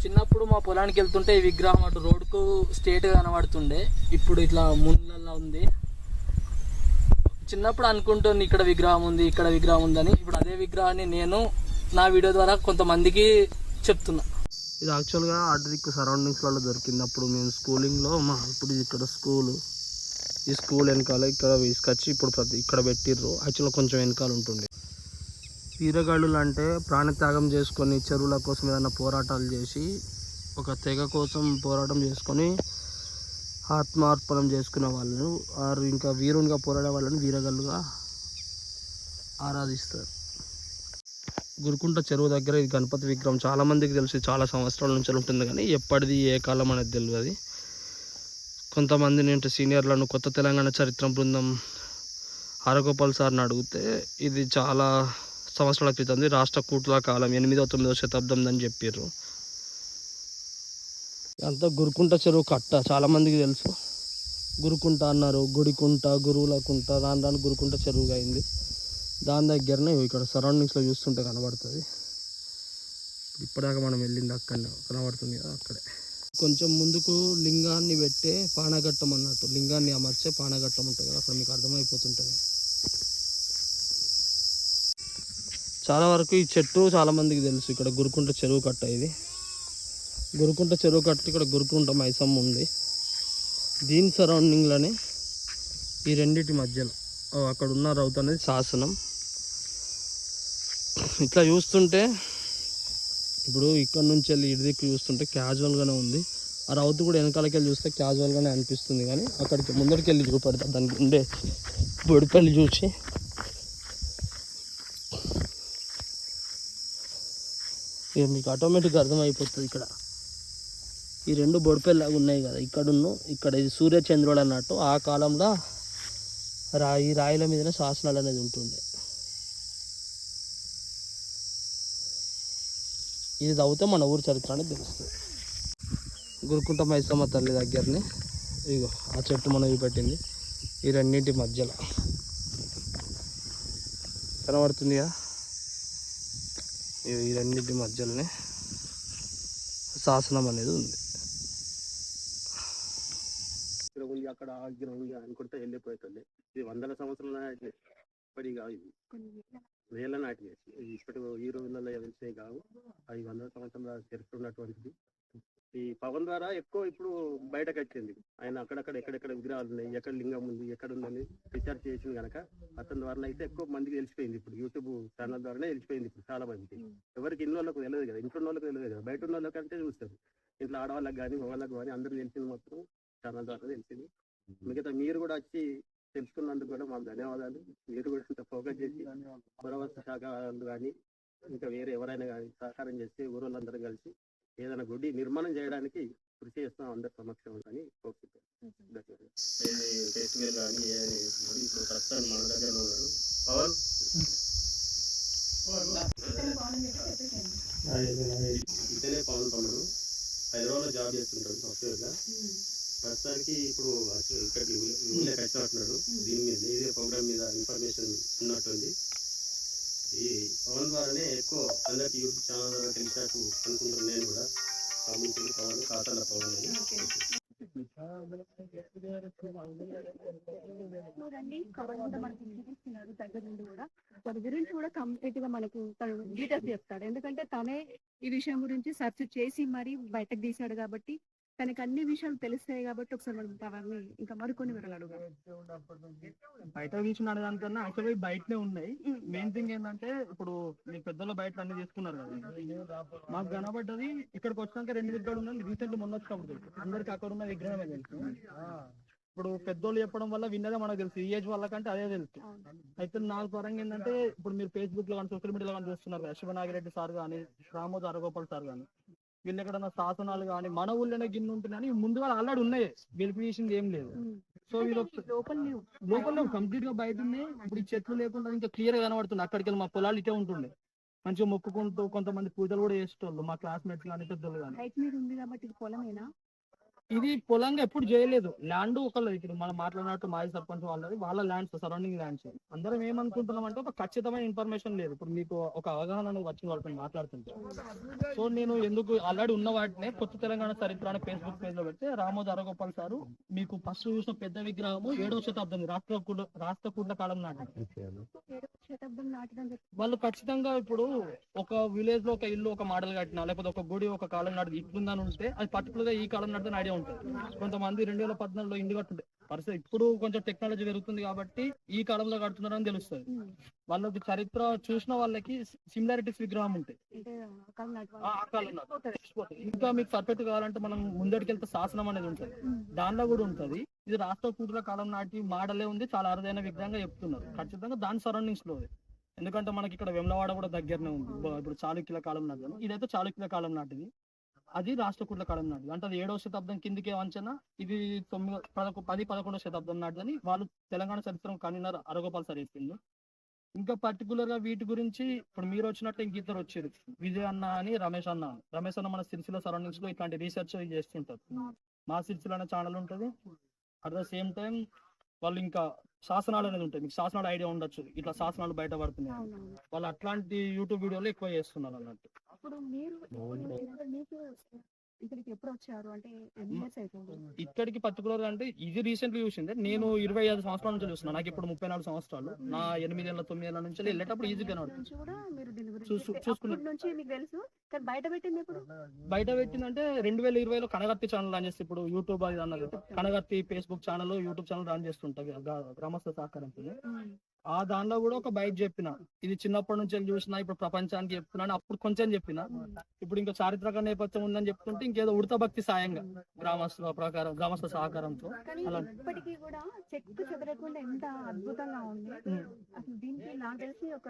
చిన్నప్పుడు మా పొలానికి వెళ్తుంటే ఈ విగ్రహం అటు రోడ్కు స్ట్రేట్గా కనబడుతుండే, ఇప్పుడు ఇట్లా ముళ్ళల్లో ఉంది. చిన్నప్పుడు అనుకుంటుంది ఇక్కడ విగ్రహం ఉంది, ఇక్కడ విగ్రహం ఉందని. ఇప్పుడు అదే విగ్రహాన్ని నేను నా వీడియో ద్వారా కొంతమందికి చెప్తున్నా. ఇది యాక్చువల్గా అడ్రిక్ సరౌండింగ్స్లలో దొరికింది. అప్పుడు మేము స్కూలింగ్లో ఇప్పుడు ఇక్కడ ఈ స్కూల్ వెనకాల ఇక్కడ తీసుకొచ్చి ఇప్పుడు ఇక్కడ పెట్టిర్రు. యాక్చువల్గా కొంచెం వెనకాల ఉంటుండే. వీరగాళ్ళు అంటే ప్రాణత్యాగం చేసుకొని చెరువుల కోసం ఏదైనా పోరాటాలు చేసి ఒక తెగ కోసం పోరాటం చేసుకొని ఆత్మార్పణం చేసుకునే వాళ్ళను వారు ఇంకా వీరునిగా పోరాడే వాళ్ళని వీరగాళ్ళుగా ఆరాధిస్తారు. గురుకుంట చెరువు దగ్గర ఈ గణపతి విగ్రహం చాలామందికి తెలిసి చాలా సంవత్సరాల నుంచి ఉంటుంది, కానీ ఎప్పటిది ఏ కాలం అనేది తెలియదు. కొంతమంది నేను సీనియర్లను కొత్త తెలంగాణ చరిత్ర బృందం హరగోపాల్ సార్ని అడిగితే ఇది చాలా సంవత్సరాల క్రితం రాష్ట్ర కూటుల కాలం 8వ 9వ శతాబ్దం అని చెప్పారు. అంతా గురుకుంట చెరువు కట్ట చాలామందికి తెలుసు. గురుకుంట అన్నారు, గుడికుంట, గురువుల కుంట, రాను గురుకుంట చెరువుగా అయింది. దాని దగ్గరనే ఇక్కడ సరౌండింగ్స్లో చూస్తుంటే కనబడుతుంది. ఇప్పటిదాకా మనం వెళ్ళింది అక్కడనే కనబడుతుంది కదా, అక్కడే. కొంచెం ముందుకు లింగాన్ని పెట్టే పానఘట్టం అన్నట్టు, లింగాన్ని అమర్చే పానఘట్టం ఉంటుంది కదా, అక్కడ మీకు అర్థమైపోతుంటుంది. చాలా వరకు ఈ చెట్టు చాలామందికి తెలుసు. ఇక్కడ గురుకుంట చెరువు కట్ట, ఇది గురుకుంట చెరువు కట్ట. ఇక్కడ గురుకుంట మైసమ్మ ఉంది. దీని సరౌండింగ్లోనే ఈ రెండింటి మధ్యలో అక్కడ ఉన్న రౌతు అనేది శాసనం. ఇట్లా చూస్తుంటే ఇప్పుడు ఇక్కడ నుంచి వెళ్ళి ఇడిదిక్కు చూస్తుంటే క్యాజువల్గానే ఉంది. ఆ రౌతు కూడా వెనకాలకి వెళ్ళి చూస్తే క్యాజువల్గానే అనిపిస్తుంది, కానీ అక్కడికి ముందరికి వెళ్ళి చూపెడతా దానికి ఉండే బొడిపల్లి చూసి. ఇక మీకు ఆటోమేటిక్గా అర్థమైపోతుంది. ఇక్కడ ఈ రెండు బొడిపల్లిలాగా ఉన్నాయి కదా, ఇక్కడ ఇది సూర్యచంద్రుడు అన్నట్టు. ఆ కాలంలో రాయిల మీదనే శాసనాలు అనేది ఉంటుండే. ఇది చదివితే మన ఊరి చరిత్ర అనేది తెలుస్తుంది. గురుకుంట మైసమ్మ తల్లి దగ్గరని ఇగో ఆ చెట్టు మనం పెట్టింది ఈ రెండింటి మధ్యలో కనబడుతుంది కదా. ఈ రెండింటి మధ్యలోనే శాసనం అనేది ఉంది. అక్కడ అనుకుంటే వెళ్ళిపోతుంది. ఇది 100 సంవత్సరాల నాటి ఇప్పటి కావు, ఇది వేల నాటి. ఇప్పటి ఈ రోజులలో వెళ్తే కావు, అవి 100 సంవత్సరాల చరిత్ర ఉన్నటువంటిది. ఈ పవన్ ద్వారా ఎక్కువ ఇప్పుడు బయటకు వచ్చింది. ఆయన అక్కడక్కడ ఎక్కడెక్కడ విగ్రహాలు ఉన్నాయి, ఎక్కడ లింగం ఉంది, ఎక్కడ ఉందని రీచార్జ్ చేసింది కనుక అతని ద్వారా అయితే ఎక్కువ మందికి తెలిసిపోయింది. ఇప్పుడు యూట్యూబ్ ఛానల్ ద్వారానే తెలిసిపోయింది. ఇప్పుడు చాలా మందికి, ఎవరికి ఇన్ని వాళ్ళకు తెలియదు కదా, ఇంట్లో వాళ్ళకి తెలియదు కదా, బయట ఉన్న వాళ్ళకంటే చూస్తారు. ఇంట్లో ఆడవాళ్ళకి కానీ మగవాళ్ళకి కానీ అందరూ తెలిసింది మొత్తం ఛానల్ ద్వారా తెలిసింది. మిగతా మీరు కూడా వచ్చి తెలుసుకున్నందుకు కూడా మాకు ధన్యవాదాలు. మీరు కూడా ఇంత ఫోకస్ చేసి పురావస్తు శాఖ వాళ్ళు కానీ ఇంకా వేరే ఎవరైనా కానీ సహకారం చేసి ఊరోళ్ళందరూ కలిసి ఏదైనా గుడి నిర్మాణం చేయడానికి కృషి చేస్తాం అందరి సమక్షం అని కోరుకుంటాం. ఇతనే పవన్ తమ్ముడు, హైదరాబాద్లో జాబ్ చేస్తుంటాడు సాఫ్ట్వేర్గా. ప్రస్తుతానికి ఇప్పుడు ఇక్కడికి ఊళ్ళో కట్టినట్టున్నాడు. దీని మీద ఇదే ప్రోగ్రామ్ మీద ఇన్ఫర్మేషన్ ఉన్నట్టుంది. ఈ పవన్ ద్వారానే ఎక్కువ అందరికి యూట్యూబ్ ఛానల్ ద్వారా తెలిసినట్టు అనుకుంటున్నాను. నేను కూడా కమ్యూనిటీ పవన్, కాతల పవన్ అని. దాని గురించి కూడా కంప్లీట్ గా మనకు డీటెయిల్స్ చెప్తాడు. ఎందుకంటే తనే ఈ విషయం గురించి సెర్చ్ చేసి మరి బయటకు తీశాడు కాబట్టి తనకి అన్ని విషయాలు తెలుస్తాయి. కాబట్టి ఒకసారి మనం పవర్ని ఇంకా మరికొన్ని వివరాలు అడుగుదాం. బయట తీసిన దానికన్నా యాక్చువల్గా బయటనే ఉన్నాయి. మెయిన్ థింగ్ ఏంటంటే ఇప్పుడు మీ పెద్దలు బయట అన్ని తీసుకున్నారు కదా, మాకు కనబడ్డది ఇక్కడికి వచ్చినాక 2 విగ్రహాలు ఉన్నాయి. రీసెంట్ మొన్న వచ్చినప్పుడు అందరికి అక్కడ ఉన్న విగ్రహమే తెలుసు. ఇప్పుడు పెద్దోళ్ళు చెప్పడం వల్ల విన్నదే మనకు తెలుసు, ఈ ఏజ్ వాళ్ళకంటే అదే తెలుసు. అయితే నాకు పరంగా ఏంటంటే ఇప్పుడు మీరు ఫేస్బుక్ లో కానీ సోషల్ మీడియాలో కానీ చూస్తున్నారు కదా, శివనాగిరెడ్డి సార్ కానీ రామోజీ హరగోపాల్ సార్ కానీ వీళ్ళు ఎక్కడన్నా శాసనాలు కానీ మన ఊళ్ళోనే గిన్నె ఉంటున్నాయని ముందుగా ఆల్రెడీ ఉన్నాయి, గెలిపించింది ఏం లేదు. సో లోపల కంప్లీట్ గా బయట ఉన్నాయి. ఇప్పుడు ఈ చెట్లు లేకుండా ఇంకా క్లియర్ గా కనబడుతుంది. అక్కడికి వెళ్ళి మా పొలాలు ఇటే ఉంటుండే, మంచిగా మొక్కుకుంటూ కొంతమంది పూజలు కూడా చేసేటోళ్ళు మా క్లాస్మేట్స్ కానీ పెద్దలు కానీ. హైట్ మీద ఉంది కాబట్టి పొలమేనా? ఇది పొలంగా ఎప్పుడు చేయలేదు. ల్యాండ్ ఒకళ్ళది, ఇప్పుడు మనం మాట్లాడినట్టు మాజీ సర్పంచ్ వాళ్ళది, వాళ్ళ ల్యాండ్స్, సరౌండింగ్ ల్యాండ్స్. అందరం ఏమనుకుంటున్నాం అంటే ఒక ఖచ్చితమైన ఇన్ఫర్మేషన్ లేదు. ఇప్పుడు మీకు ఒక అవగాహన అనేది వచ్చింది వాళ్ళతో మాట్లాడుతుంటే. సో నేను ఎందుకు ఆల్రెడీ ఉన్న వాటినే కొత్త తెలంగాణ చరిత్ర అనే ఫేస్బుక్ పేజ్ లో పెడితే రామోజీ అరగోపాల్ సారు మీకు ఫస్ట్ చూసిన పెద్ద విగ్రహము 7వ శతాబ్దం రాష్ట్రకూట్ల కాలం నాటిది. 7వ శతాబ్దం నాటిదని చెప్పి వాళ్ళు ఖచ్చితంగా ఇప్పుడు ఒక విలేజ్ లో ఒక ఇల్లు ఒక మోడల్ కట్టినా, లేకపోతే ఒక గుడి ఒక కాలం నాటిది ఇట్లుందని ఉంటే అది పర్టికులర్ గా ఈ కాలం నాటిదని ఐడియా ఉంటుంది. కొంతమంది 2014లో ఇంటి కట్టుంటే పరిస్థితి ఇప్పుడు కొంచెం టెక్నాలజీ పెరుగుతుంది కాబట్టి ఈ కాలంలో కడుతున్నారని తెలుస్తుంది. వాళ్ళకి చరిత్ర చూసిన వాళ్ళకి సిమిలారిటీస్ విగ్రహం ఉంటాయి. అంటే కాలం నాటి ఆ కాలం నాటి తెలిసిపోతుంది. ఇంకా మీకు పర్ఫెక్ట్ కావాలంటే మనం ముందడికి వెళ్తే శాసనం అనేది ఉంటుంది, దానిలో కూడా ఉంటది. ఇది రాష్ట్రకూటుల కాలం నాటి మోడలే ఉంది, చాలా అరుదైన విగ్రహంగా చెప్తున్నారు. ఖచ్చితంగా దాని సరౌండింగ్స్ లో ఎందుకంటే మనకి ఇక్కడ వెమ్లవాడ కూడా దగ్గరనే ఉంది. ఇప్పుడు చాళుక్యుల కాలం నాటిది, ఇదైతే చాళుక్యుల కాలం నాటిది, అది రాష్ట్రకూట్ల కాలం నాటిది. అంటే అది 7వ శతాబ్దం కిందికే వంచన, ఇది 10-11వ శతాబ్దం నాటిదని వాళ్ళు తెలంగాణ చరిత్ర కన్వీనర్ అరగోపాల్ సార్ చెప్పింది. ఇంకా పర్టికులర్ గా వీటి గురించి ఇప్పుడు మీరు వచ్చినట్టు ఇంక ఇద్దరు వచ్చారు, విజయ్ అన్న అని రమేష్ అన్న. రమేష్ అన్న మన సిరిసిల్ల సరౌండింగ్స్ లో ఇట్లాంటి రీసెర్చ్ చేస్తుంటారు. మా సిరిసిల్ల అనే ఛానల్ ఉంటుంది. అట్ ద సేమ్ టైం వాళ్ళు ఇంకా శాసనాలు అనేది ఉంటాయి, మీకు శాసనాలు ఐడియా ఉండొచ్చు, ఇట్లా శాసనాలు బయట పడుతున్నాయి. అవునవును. వాళ్ళు అట్లాంటి యూట్యూబ్ వీడియోలు ఎక్కువ చేస్తున్నారు అన్నట్టు. అప్పుడు మీరు మీకు ఇక్కడికి ఎప్పుడు వచ్చారు అంటే ఎన్ని ఇయర్స్ అవుతుంది? ఇక్కడికి పర్టికులర్ గా అంటే ఇది రీసెంట్లీ చూసిందే. నేను 25 సంవత్సరాల నుంచి చూస్తున్నాను, నాకు ఇప్పుడు 34 సంవత్సరాలు. నా 8-9 నుంచి వెళ్ళేటప్పుడు ఈజీగా నుంచి కూడా మీరు దీని గురించి చూసుకున్నాను. అప్పటి నుంచి మీకు తెలుసు, కానీ బయట పెట్టింది ఎప్పుడు? బయట పెట్టిందంటే 2020లో కనగర్తి ఛానల్ రన్ చేస్తే, ఇప్పుడు యూట్యూబ్ అది అన్నది Kanagarthi Facebook channel YouTube channel run చేస్తుంటది గ్రామస్థ సహకారంతో. ఆ దానిలో కూడా ఒక బైట్ చెప్పిన, ఇది చిన్నప్పటి నుంచి చూసినా ఇప్పుడు ప్రపంచానికి చెప్తున్నాను. అప్పుడు కొంచెం చెప్పిన, ఇప్పుడు ఇంకా చారిత్రక నేపథ్యం ఉందని చెప్తుంటే ఇంకేదో ఉడత భక్తి సాయంగా గ్రామస్థ సహకారంతో కానీ అలా. ఇప్పటికీ కూడా చెక్కు చెదరకుండా ఎంత అద్భుతంగా ఉంది. అసలు దీనికి నాకు తెలిసి ఒక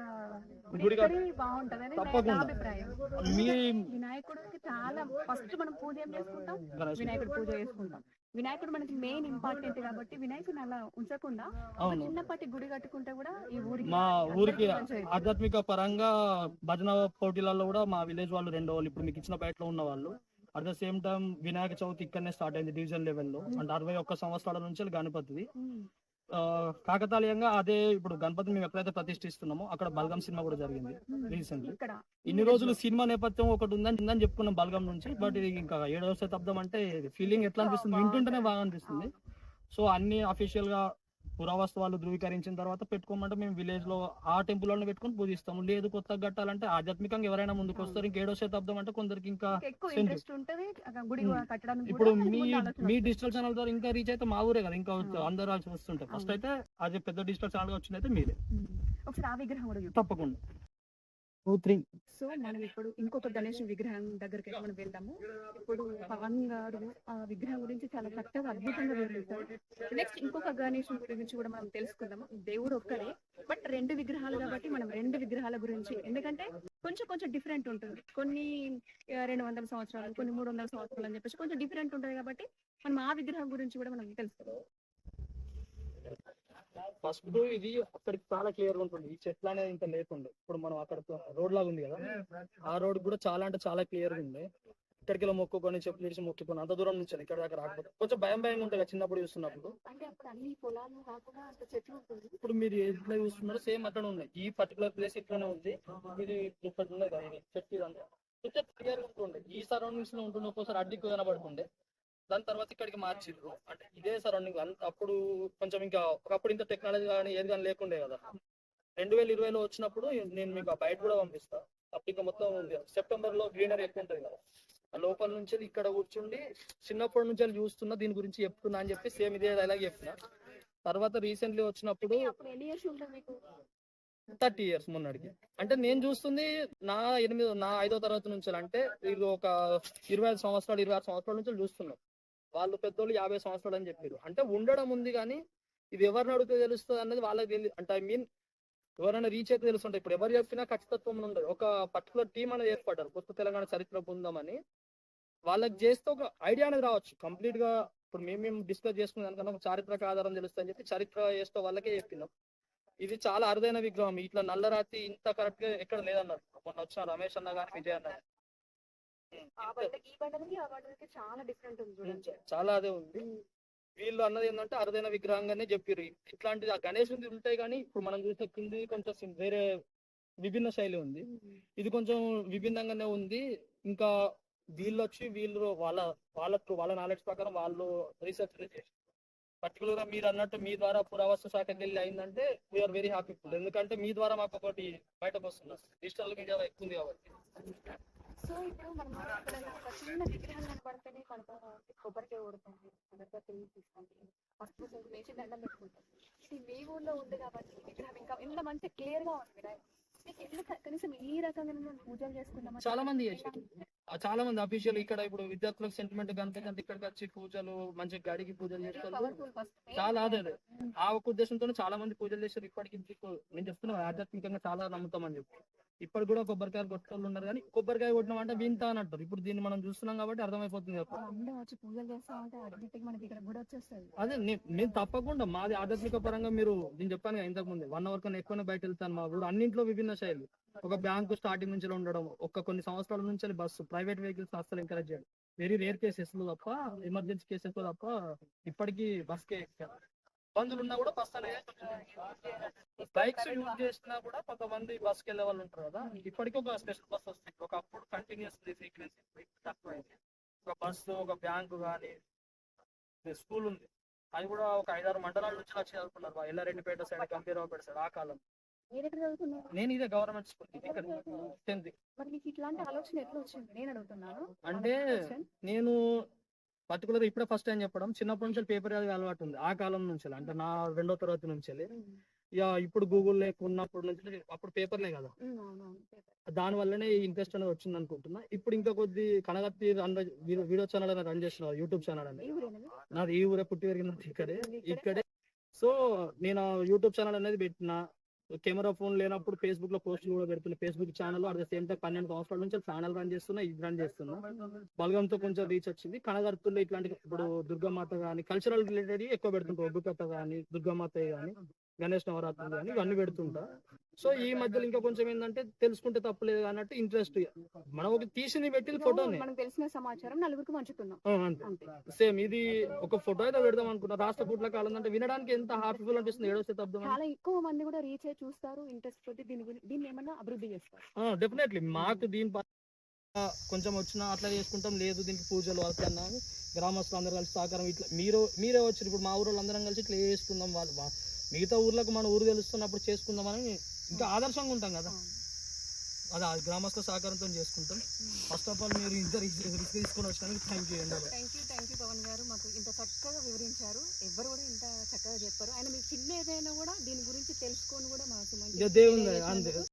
గుడి బాగుంటదని నా తప్పకుండా. అభిప్రాయం. మీ వినాయకుడికి చాలా ఫస్ట్ మనం పూజ ఏం చేసుకుంటాం, గణేష్ వినాయకుడు పూజ చేసుకుంటాం. వినాయకుడు మనకి మెయిన్ ఇంపార్టెంట్ కాబట్టి వినాయకుడిని అలా ఉంచకుండా ఒక అవును. చిన్నపాటి గుడి కట్టుకుంటే కూడా ఈ ఊరికి మా ఊరికి మంచిది. ఆధ్యాత్మిక పరంగా భజన పోటీలలో కూడా మా విలేజ్ వాళ్ళు 2 వాళ్ళు ఇప్పుడు మీకు ఇచ్చిన బయటలో ఉన్న వాళ్ళు. At the same time Vinayaka Chavithi ఇక్కడనే స్టార్ట్ అయింది డివిజన్ లెవెల్లో. అంటే 61 సంవత్సరాల నుంచి గణపతిది. ఉమ్. కాకతాళీయంగా అదే ఇప్పుడు గణపతి మేము ఎక్కడైతే ప్రతిష్ఠిస్తున్నామో అక్కడ బల్గం సినిమా కూడా జరిగింది రీసెంట్లీ. ఇక్కడ ఇన్ని రోజులు సినిమా నేపథ్యం ఒకటి ఉందని చెప్పుకున్నాం బల్గం నుంచి. బట్ ఇది ఇంకా 7వ శతాబ్దం అంటే ఫీలింగ్ ఎట్లా అనిపిస్తుంది, వింటుంటేనే బాగా అనిపిస్తుంది. సో అన్ని అఫీషియల్ గా పురావస్తు వాళ్ళు ధృవీకరించిన తర్వాత పెట్టుకోమంటే మేము విలేజ్ లో ఆ టెంపుల్ లో పెట్టుకొని పూజిస్తాము. లేదు కొత్తగా కట్టాలంటే ఆధ్యాత్మికంగా ఎవరైనా ముందుకు వస్తారు. ఇంకా 7వ శతాబ్దం అంటే కొందరికి ఇంకా ఎక్కువ Same. ఇంట్రెస్ట్ ఉంటది అక్కడ గుడి కట్టడానికి ఇప్పుడు కూడా మీ ముందు ఆలోచన మీ వస్తుంది. డిజిటల్ ఛానల్ ద్వారా ఇంకా రీచ్ అయితే మా ఊరే కదా, ఇంకా అందరూ వస్తుంటారు. ఫస్ట్ అయితే అది పెద్ద డిజిటల్ ఛానల్ గా వచ్చింది అయితే మీరే. ఒకసారి ఆ విగ్రహం కూడా చూద్దాం. తప్పకుండా 2, 3 సో మనం ఇప్పుడు ఇంకొక గణేష్ విగ్రహం దగ్గరికి అయితే మనం వెళ్దాము. ఇప్పుడు పవన్ గారు ఆ విగ్రహం గురించి చాలా చక్కగా అద్భుతంగా వివరిస్తారు. నెక్స్ట్ ఇంకొక గణేష్ గురించి కూడా మనం తెలుసుకుందాము. దేవుడు ఒక్కడే, బట్ 2 విగ్రహాలు కాబట్టి మనం 2 విగ్రహాల గురించి, ఎందుకంటే కొంచెం డిఫరెంట్ ఉంటుంది. కొన్ని 200 సంవత్సరాలు, కొన్ని 300 సంవత్సరాలు అని చెప్పేసి కొంచెం డిఫరెంట్ ఉంటుంది కాబట్టి మనం ఆ విగ్రహం గురించి కూడా మనం తెలుసుకుందాం. ఫస్ట్ ఇది అక్కడికి చాలా క్లియర్ గా ఉంటుంది. ఈ చెట్లు అనేది ఇంత లేకుండే. ఇప్పుడు మనం అక్కడ రోడ్ లాగా ఉంది కదా, ఆ రోడ్ కూడా చాలా అంటే చాలా క్లియర్ గా ఉంది. ఇక్కడికి మొక్కుకొని చెప్పులు ఇడిచి మొక్కుకొని అంత దూరం నుంచి ఇక్కడ దాకా రాకపోతే కొంచెం భయం ఉంటుంది కదా చిన్నప్పుడు చూస్తున్నప్పుడు. అంటే అప్పుడు అన్ని పొలాలు కాకుండా అంత చెట్లు ఉంటుంది. ఇప్పుడు మీరు ఎట్లా చూస్తున్నారో సేమ్ అక్కడ ఉన్నాయి. ఈ పర్టికులర్ ప్లేస్ ఇట్లానే ఉంది. ఇది ఇక్కడ ఉన్నాయి కదా, ఇది చెట్టు ఇదంతా క్లియర్ గా ఉంటుండే. ఈ సరౌండింగ్స్ లో ఉంటుండే, ఒక్కోసారి అడ్డికి కనబడుతుండే. దాని తర్వాత ఇక్కడికి మార్చిర్రు. అంటే ఇదే సరౌండింగ్ అప్పుడు కొంచెం ఇంకా ఒకప్పుడు ఇంత టెక్నాలజీ కానీ ఏది కానీ లేకుండే కదా. 2020లో వచ్చినప్పుడు నేను మీకు ఆ బయట కూడా పంపిస్తా. అప్పుడు ఇంకా మొత్తం సెప్టెంబర్ లో గ్రీనరీ ఎక్కువ ఉంటుంది కదా, ఆ లోపల నుంచి ఇక్కడ కూర్చుండి చిన్నప్పటి నుంచి చూస్తున్నా దీని గురించి చెప్తున్నా అని చెప్పి సేమ్ ఇదే డైలాగ్ చెప్పిన. తర్వాత రీసెంట్లీ వచ్చినప్పుడు అప్పుడు ఎన్ని ఇయర్స్ ఉంటుంది మీకు? 30 years మొన్నటికి. అంటే నేను చూస్తుంది నా 5వ తరగతి నుంచి, అంటే వీళ్ళు ఒక 25 సంవత్సరాలు 26 సంవత్సరాల నుంచి చూస్తున్నాం. వాళ్ళు పెద్దోళ్ళు 50 సంవత్సరాలు అని చెప్పారు. అంటే ఉండడం ఉంది కానీ ఇది ఎవరిని అడిగితే తెలుస్తుంది అన్నది వాళ్ళకి తెలియదు. అంటే ఐ మీన్ ఎవరైనా రీచ్ అయితే తెలుస్తుంటాయి. ఇప్పుడు ఎవరు చెప్పినా ఖచ్చితత్వం ఉండదు. ఒక పర్టికులర్ టీం అనేది ఏర్పడ్డారు కొత్త తెలంగాణ చరిత్ర పొందామని. వాళ్ళకి చేస్తే ఒక ఐడియా అనేది రావచ్చు కంప్లీట్ గా. ఇప్పుడు మేము డిస్కస్ చేసుకునే దానికన్నా ఒక చారిత్రక ఆధారం తెలుస్తుంది అని చెప్పి చరిత్ర చేస్తే వాళ్ళకే చెప్పినాం. ఇది చాలా అరుదైన విగ్రహం. ఇట్లా నల్లరాతి ఇంత కరెక్ట్ గా ఎక్కడ లేదన్నారు. మొన్న వచ్చిన రమేష్ అన్న కానీ విజయ్ అన్న. ఈ బండలకి ఆ బండలకి చాలా డిఫరెంట్ ఉంది చూడండి. చాలా అదే ఉంది. వీళ్ళు అన్నది ఏంటంటే అరుదైన విగ్రహంగానే చెప్పారు. ఇట్లాంటిది ఆ గణేశుడి ఉంటాయి కానీ ఇప్పుడు మనం చూసే కింది కొంచెం వేరే విభిన్న శైలి ఉంది. ఇది కొంచెం విభిన్నంగానే ఉంది. ఇంకా వీళ్ళు వాళ్ళ నాలెడ్జ్ ప్రకారం వాళ్ళు రీసెర్చ్ చేసి పర్టికులర్ గా మీరు అన్నట్టు మీ ద్వారా పురావస్తు శాఖకి వెళ్ళి అయిందంటే వీఆర్ వెరీ హ్యాపీ. ఎందుకంటే మీ ద్వారా మాకు ఒకటి బయటకు వస్తుంది. డిజిటల్ మీడియా ఎక్కువ ఉంది కాబట్టి. సో ఇప్పుడు మనం ఎక్కడైనా ఒక చిన్న విగ్రహం కనపడితేనే కొబ్బరికాయ కొడుతుంది, అగరబత్తి తీసుకుంటాం, పసుపు కుంకుమ వేసి దండం పెట్టుకుంటాం. ఇది మీ ఊళ్ళో ఉంది కాబట్టి ఈ విగ్రహం ఇంకా ఇంత మంచి క్లియర్ గా ఉంది వినాయకుడు. మీకు ఎట్లా కనీసం ఈ రకంగా మనం పూజలు చేసుకుంటాం? చాలా మంది చేశారు. చాలా మంది అఫీషియల్ ఇక్కడ ఇప్పుడు విద్యార్థులకు సెంటిమెంట్ కనుక ఇక్కడికి వచ్చి పూజలు మంచి గడికి పూజలు చేస్తారు. పవర్ఫుల్ ఫస్ట్ చాలా అదే ఆ ఒక ఉద్దేశంతో చాలా మంది పూజలు చేశారు. ఇప్పటికి నేను చెప్తున్నా ఆధ్యాత్మికంగా చాలా నమ్ముతామని చెప్పి ఇప్పటికి కూడా కొబ్బరికాయలు కొట్టేళ్ళు ఉన్నారు. కానీ కొబ్బరికాయ కొట్టిన అంటే వింతా అని అంటారు. ఇప్పుడు దీన్ని మనం చూస్తున్నాం కాబట్టి అర్థమైపోతుంది. అందరూ వచ్చి పూజలు చేస్తా ఉంటే ఆటోమేటిక్ మనకి ఇక్కడ కూడా వచ్చేస్తుంది. అదే నేను తప్పకుండా మాది ఆధ్యాత్మిక పరంగా మీరు నేను చెప్పాను కదా ఇంతకు ముందు 1 hour కన్నా ఎక్కువనే బయట వెళ్తాను. మా ఊరు అన్నింట్లో విభిన్న శైలి. ఒక బ్యాంకు స్టార్టింగ్ నుంచి ఉండడం, కొన్ని సంవత్సరాల నుంచి బస్సు, ప్రైవేట్ వెహికల్స్ అసలు ఎంకరేజ్ చేయడం, వెరీ రేర్ కేసెస్ లో తప్ప, ఎమర్జెన్సీ కేసెస్ లో తప్ప ఇప్పటికీ బస్ కే బంధువులు ఉన్నా కూడా బస్ అనేది బైక్స్ యూజ్ చేసినా కూడా కొంతమంది బస్ కి వెళ్ళే వాళ్ళు ఉంటారు కదా. ఇప్పటికీ ఒక స్పెషల్ బస్ వస్తుంది. ఒకప్పుడు కంటిన్యూస్ ఫ్రీక్వెన్సీ తక్కువైంది. ఒక బస్సు, ఒక బ్యాంకు కానీ స్కూల్ ఉంది, అది కూడా ఒక 5-6 మండలాల నుంచి వచ్చి చదువుకున్నారు. Yellareddypet side, Gambhiraopet side. ఆ కాలం మీరు ఎక్కడ చదువుతున్నారు? నేను ఇదే గవర్నమెంట్ స్కూల్ ఇక్కడ 10th. మరి మీకు ఇట్లాంటి ఆలోచన ఎట్లా వచ్చింది నేను అడుగుతున్నాను. అంటే నేను పర్టికులర్ ఇప్పుడే ఫస్ట్ టైం చెప్పడం, చిన్నప్పటి నుంచి పేపర్ చదివే అలవాటు ఉంది. ఆ కాలం నుంచి అంటే నా 2వ తరగతి నుంచి. ఇక ఇప్పుడు గూగుల్ ఉన్నప్పటి నుంచి, అప్పుడు పేపర్లే కదా, దాని వల్లనే ఈ ఇంట్రెస్ట్ అనేది వచ్చింది అనుకుంటున్నా. ఇప్పుడు ఇంకా కొద్ది కనగత్తి వీడియో ఛానల్ అనేది రన్ చేస్తున్నారు, యూట్యూబ్ ఛానల్ అనేది. నాది ఈ ఊరే, పుట్టి పెరిగినది ఇక్కడే. సో నేను యూట్యూబ్ ఛానల్ అనేది పెట్టిన. కెమెరా ఫోన్ లేనప్పుడు ఫేస్బుక్ లో పోస్టులు కూడా పెడుతున్నా. Facebook channel at the same time 12 సంవత్సరాల నుంచి ఛానల్ రన్ చేస్తున్నా, ఇది రన్ చేస్తున్నా. బలగంతో కొంచెం రీచ్ వచ్చింది. కనగర్తుల్లో ఇట్లాంటి ఇప్పుడు దుర్గామాత కానీ కల్చరల్ రిలేటెడ్ ఎక్కువ పెడుతుంటా. ఒగ్గుకథ కానీ, దుర్గామాత కానీ, గణేష్ నవరాత్రులు కానీ ఇవన్నీ పెడుతుంటా. సో ఈ మధ్యలో ఇంకా కొంచెం ఏంటంటే తెలుసుకుంటే తప్పలేదు అన్నట్టు ఇంట్రెస్ట్. మనం ఒక తీసింది పెట్టింది ఫోటోని మనకు తెలిసిన సమాచారం నలుగురికి పంచుతున్నాం. అంతే. సేమ్ ఇది ఒక ఫోటో అయితే పెడదాం అనుకున్నా. రాష్ట్ర కూట్ల కాలం అంటే వినడానికి ఎంత హ్యాపీఫుల్ అనిపిస్తుంది. 7వ శతాబ్దం చాలా ఎక్కువ మంది కూడా రీచ్ అయ్యి చూస్తారు, ఇంట్రెస్ట్ తోటి దీన్ని ఏమన్నా అభివృద్ధి చేస్తారు. డెఫినెట్లీ మాకు దీని కొంచెం వచ్చినా అట్లా చేసుకుంటాం. లేదు దీనికి పూజలు అట్లా గ్రామస్తులు అందరూ కలిసి సహకారం ఇట్లా మీరే వచ్చారు. ఇప్పుడు మా ఊరు అందరం కలిసి ఇట్లా చేసుకుందాం. వాళ్ళు మిగతా ఊర్లకు మన ఊరు తెలుస్తున్నప్పుడు చేసుకుందామని ఇంకా ఆదర్శంగా ఉంటాం కదా. అదే గ్రామస్తుల సహకారంతో చేసుకుంటాం. ఫస్ట్ ఆఫ్ ఆల్ మీరు ఇంత రిస్క్ తీసుకొని వచ్చినందుకు thank you. Thank you Pavan garu, మాకు ఇంత చక్కగా వివరించారు. ఎవరు కూడా ఇంత చక్కగా చెప్పారు. ఆయన మీకు చిన్న ఏదైనా కూడా దీని గురించి తెలుసుకొని కూడా మాకు దేవుంది అంతే.